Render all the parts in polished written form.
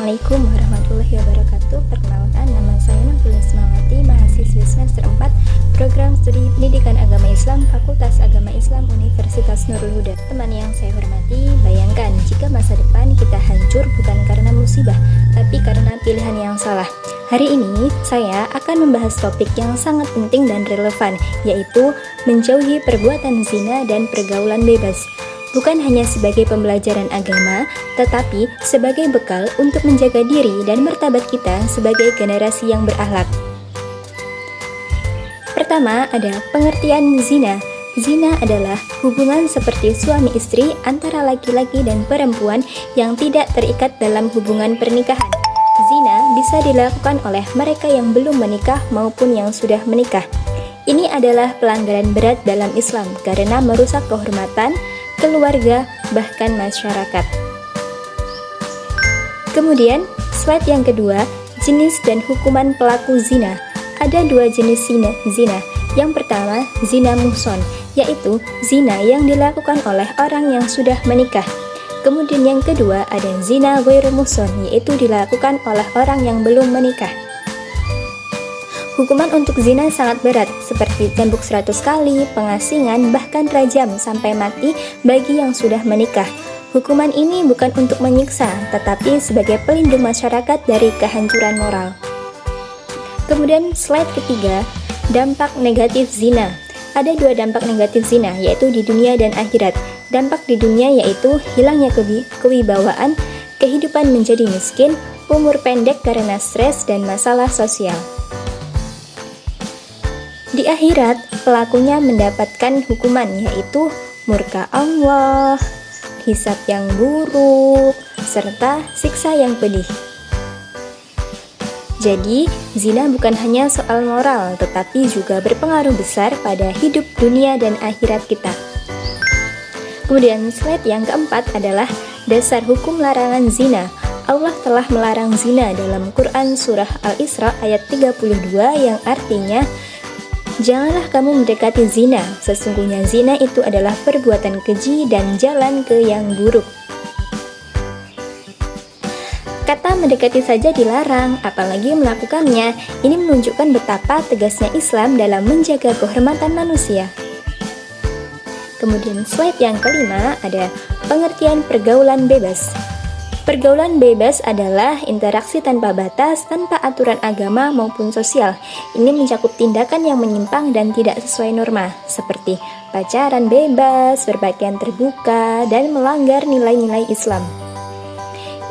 Assalamualaikum warahmatullahi wabarakatuh. Perkenalkan, nama saya Nurul Ismawati, mahasiswi semester 4 Program Studi Pendidikan Agama Islam Fakultas Agama Islam Universitas Nurul Huda. Teman yang saya hormati, bayangkan jika masa depan kita hancur bukan karena musibah, tapi karena pilihan yang salah. Hari ini saya akan membahas topik yang sangat penting dan relevan, yaitu menjauhi perbuatan zina dan pergaulan bebas. Bukan hanya sebagai pembelajaran agama, tetapi sebagai bekal untuk menjaga diri dan martabat kita sebagai generasi yang berakhlak. Pertama, ada pengertian zina. Zina adalah hubungan seperti suami istri antara laki-laki dan perempuan yang tidak terikat dalam hubungan pernikahan. Zina bisa dilakukan oleh mereka yang belum menikah maupun yang sudah menikah. Ini adalah pelanggaran berat dalam Islam karena merusak kehormatan keluarga, bahkan masyarakat. Kemudian, slide yang kedua, jenis dan hukuman pelaku zina. Ada dua jenis zina. Yang pertama, zina muhson, yaitu zina yang dilakukan oleh orang yang sudah menikah. Kemudian yang kedua, ada zina ghairu muhson, yaitu dilakukan oleh orang yang belum menikah. Hukuman untuk zina sangat berat, seperti cambuk 100 kali, pengasingan, bahkan rajam sampai mati bagi yang sudah menikah. Hukuman ini bukan untuk menyiksa, tetapi sebagai pelindung masyarakat dari kehancuran moral. Kemudian slide ketiga, dampak negatif zina. Ada dua dampak negatif zina, yaitu di dunia dan akhirat. Dampak di dunia yaitu hilangnya kewibawaan, kehidupan menjadi miskin, umur pendek karena stres dan masalah sosial. Di akhirat, pelakunya mendapatkan hukuman yaitu murka Allah, hisab yang buruk, serta siksa yang pedih. Jadi, zina bukan hanya soal moral, tetapi juga berpengaruh besar pada hidup dunia dan akhirat kita. Kemudian slide yang keempat adalah dasar hukum larangan zina. Allah telah melarang zina dalam Quran Surah Al-Isra ayat 32 yang artinya, janganlah kamu mendekati zina, sesungguhnya zina itu adalah perbuatan keji dan jalan ke yang buruk. Kata mendekati saja dilarang, apalagi melakukannya. Ini menunjukkan betapa tegasnya Islam dalam menjaga kehormatan manusia. Kemudian slide yang kelima ada pengertian pergaulan bebas. Pergaulan bebas adalah interaksi tanpa batas, tanpa aturan agama maupun sosial. Ini mencakup tindakan yang menyimpang dan tidak sesuai norma, seperti pacaran bebas, berpakaian terbuka, dan melanggar nilai-nilai Islam.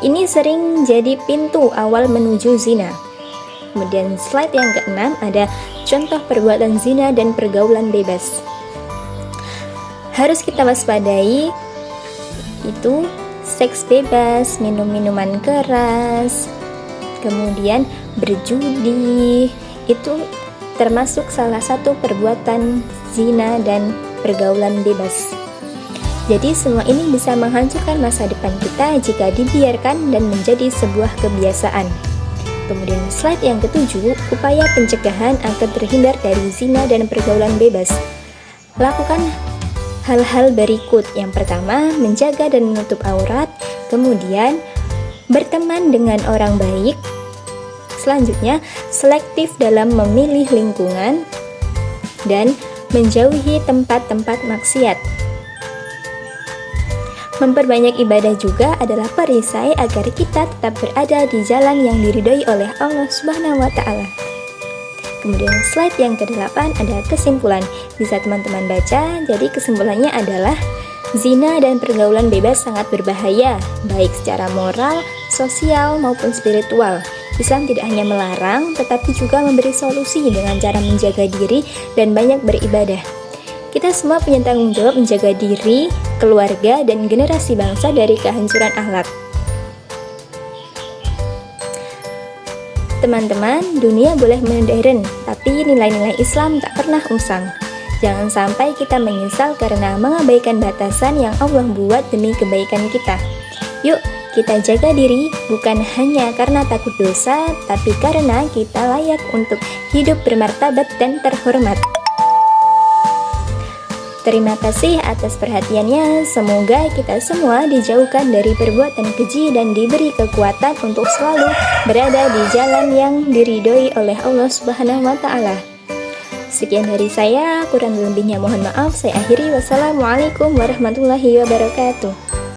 Ini sering jadi pintu awal menuju zina. Kemudian slide yang keenam ada contoh perbuatan zina dan pergaulan bebas. Harus kita waspadai itu seks bebas, minum minuman keras, kemudian berjudi, itu termasuk salah satu perbuatan zina dan pergaulan bebas. Jadi semua ini bisa menghancurkan masa depan kita jika dibiarkan dan menjadi sebuah kebiasaan. Kemudian slide yang ketujuh, upaya pencegahan agar terhindar dari zina dan pergaulan bebas. Lakukan hal-hal berikut. Yang pertama, menjaga dan menutup aurat. Kemudian, berteman dengan orang baik. Selanjutnya, selektif dalam memilih lingkungan. Dan menjauhi tempat-tempat maksiat. Memperbanyak ibadah juga adalah perisai agar kita tetap berada di jalan yang diridhoi oleh Allah Subhanahu wa Ta'ala. Kemudian slide yang ke-8 ada kesimpulan. Bisa teman-teman baca. Jadi kesimpulannya adalah zina dan pergaulan bebas sangat berbahaya, baik secara moral, sosial maupun spiritual. Islam tidak hanya melarang, tetapi juga memberi solusi dengan cara menjaga diri dan banyak beribadah. Kita semua punya tanggung jawab menjaga diri, keluarga, dan generasi bangsa dari kehancuran akhlak. Teman-teman, dunia boleh modern, tapi nilai-nilai Islam tak pernah usang. Jangan sampai kita menyesal karena mengabaikan batasan yang Allah buat demi kebaikan kita. Yuk, kita jaga diri, bukan hanya karena takut dosa, tapi karena kita layak untuk hidup bermartabat dan terhormat. Terima kasih atas perhatiannya. Semoga kita semua dijauhkan dari perbuatan keji dan diberi kekuatan untuk selalu berada di jalan yang diridhoi oleh Allah Subhanahu wa Ta'ala. Sekian dari saya, kurang lebihnya mohon maaf. Saya akhiri. Wassalamualaikum warahmatullahi wabarakatuh.